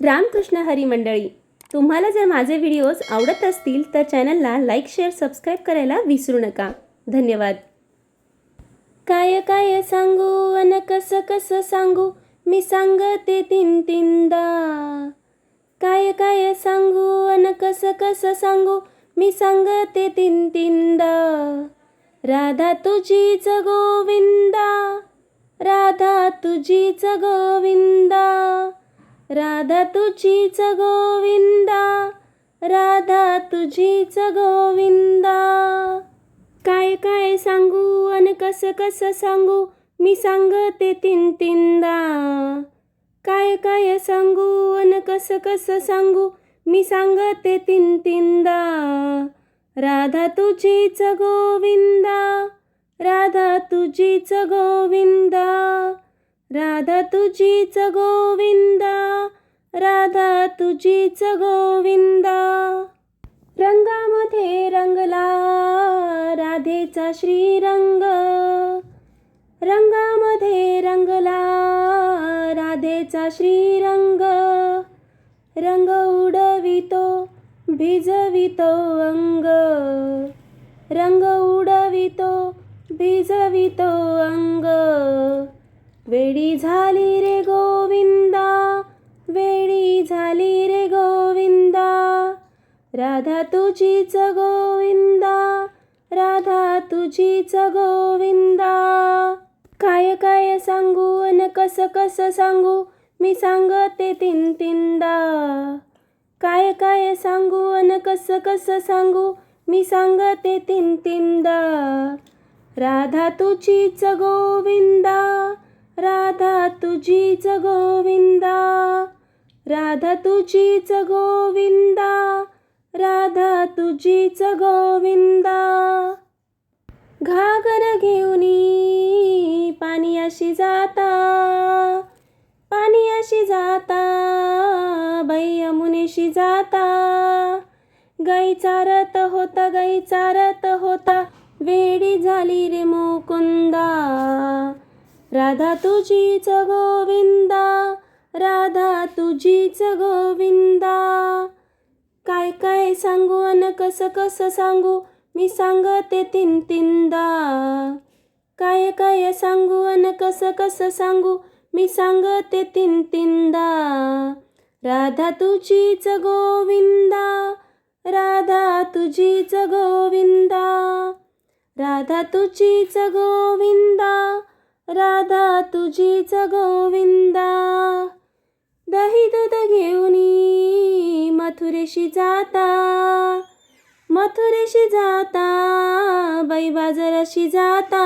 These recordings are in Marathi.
रामकृष्ण हरी मंडळी, तुम्हाला जर माझे व्हिडिओज आवडत असतील तर चॅनलला लाईक, शेअर, सबस्क्राईब करायला विसरू नका. धन्यवाद. काय काय सांगू अन कसं कसं सांगू, मी सांगते तीन तीनदा. काय काय सांगू अन कसं कसं सांगू, मी सांगते तीन तीनदा. राधा तुझीच गोविंदा, राधा तुझीच गोविंदा, राधा तुझीच गोविंदा, राधा तुझीच गोविंदा. काय काय सांगू अन कसं कसं सांगू, मी सांगते तीन तीनदा. काय काय सांगू अन कसं कसं सांगू, मी सांगते तीन तीनदा. राधा तुझीच गोविंदा, राधा तुझीच गोविंदा, राधा तुझीच गोविंदा, राधा तुझीच गोविंदा. रंगामध्ये रंगला राधेचा श्रीरंग, रंगामध्ये रंगला राधेचा श्रीरंग. रंग उडवितो भिजवितो अंग, रंग उडवितो भिजवितो अंग. वेडी झाली रे गोविंदा, वेडी झाली रे गोविंदा. राधा तुझीच गोविंदा, राधा तुझीच गोविंदा. काय काय सांगू अन कसं कसं सांगू, मी सांगते तीन तीनदा. काय काय सांगू अन कसं कसं सांगू, मी सांगते तीन तीनदा. राधा तुझीच गोविंदा, राधा तुझीच गोविंदा, राधा तुझीच गोविंदा, राधा तुझीच गोविंदा. घागर घेऊनी पाणी अशी जाता, पाणी अशी जाता, बाई यमुनेशी जाता. गाई चारत होता, गाई चारत होता, वेडी झाली रे मुकुंदा. राधा तुझीच गोविंदा, राधा तुझीच गोविंदा. काय काय सांगू अन कसं कसं सांगू, मी सांगते तीन तीनदा. काय काय सांगू अन कसं कसं सांगू, मी सांगते तीन तीनदा. राधा तुझीच गोविंदा, राधा तुझीच गोविंदा, राधा तुझीच गोविंदा, राधा तुझीच गोविंदा. दही दूध घेऊनी मथुरेशी जाता, मथुरेशी जाता, बाई बाजाराशी जाता.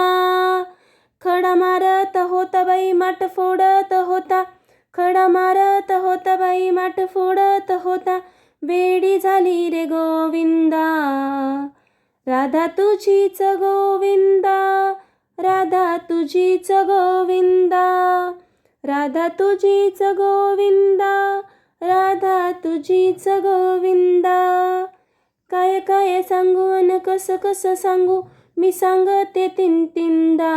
खडा मारत होता बाई माठ फोडत होता, खडा मारत होता बाई माठ फोडत होता. वेडी झाली रे गोविंदा. राधा तुझीच गोविंदा, राधा तुझीच गोविंदा, राधा तुझीच गोविंदा, राधा तुझीच गोविंदा. काय काय सांगू अन कसं कसं सांगू, मी सांगते तीन तीनदा.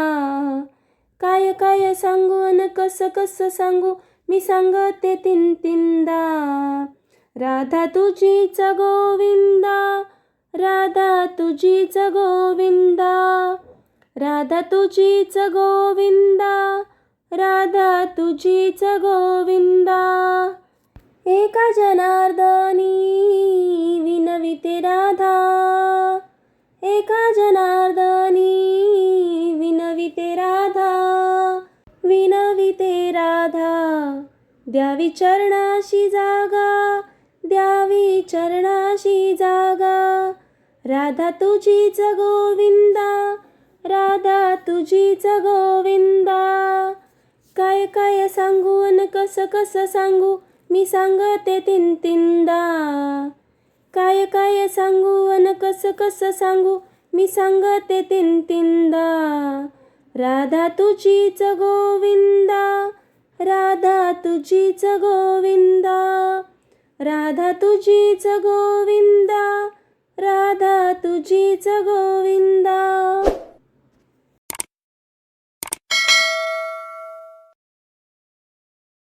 काय काय सांगू अन कसं कसं सांगू, मी सांगते तीन तीनदा. राधा तुझीच गोविंदा, राधा तुझीच गोविंदा, राधा तुझीच गोविंदा, राधा तुझीच गोविंदा. एका जनार्दनी विनविते राधा, एका जनार्दनी विनविते राधा, विनविते राधा. द्यावी चरणाशी जागा, द्यावी चरणाशी जागा. राधा तुझीच गोविंदा, राधा तुझीच गोविंदा. काय काय सांगू अन कसं कसं सांगू, मी सांगते तीन तीनदा. काय काय सांगू अन कसं कसं सांगू, मी सांगते तीन तीनदा. राधा तुझीच गोविंदा, राधा तुझीच गोविंदा, राधा तुझीच गोविंदा, राधा तुझीच गोविंदा.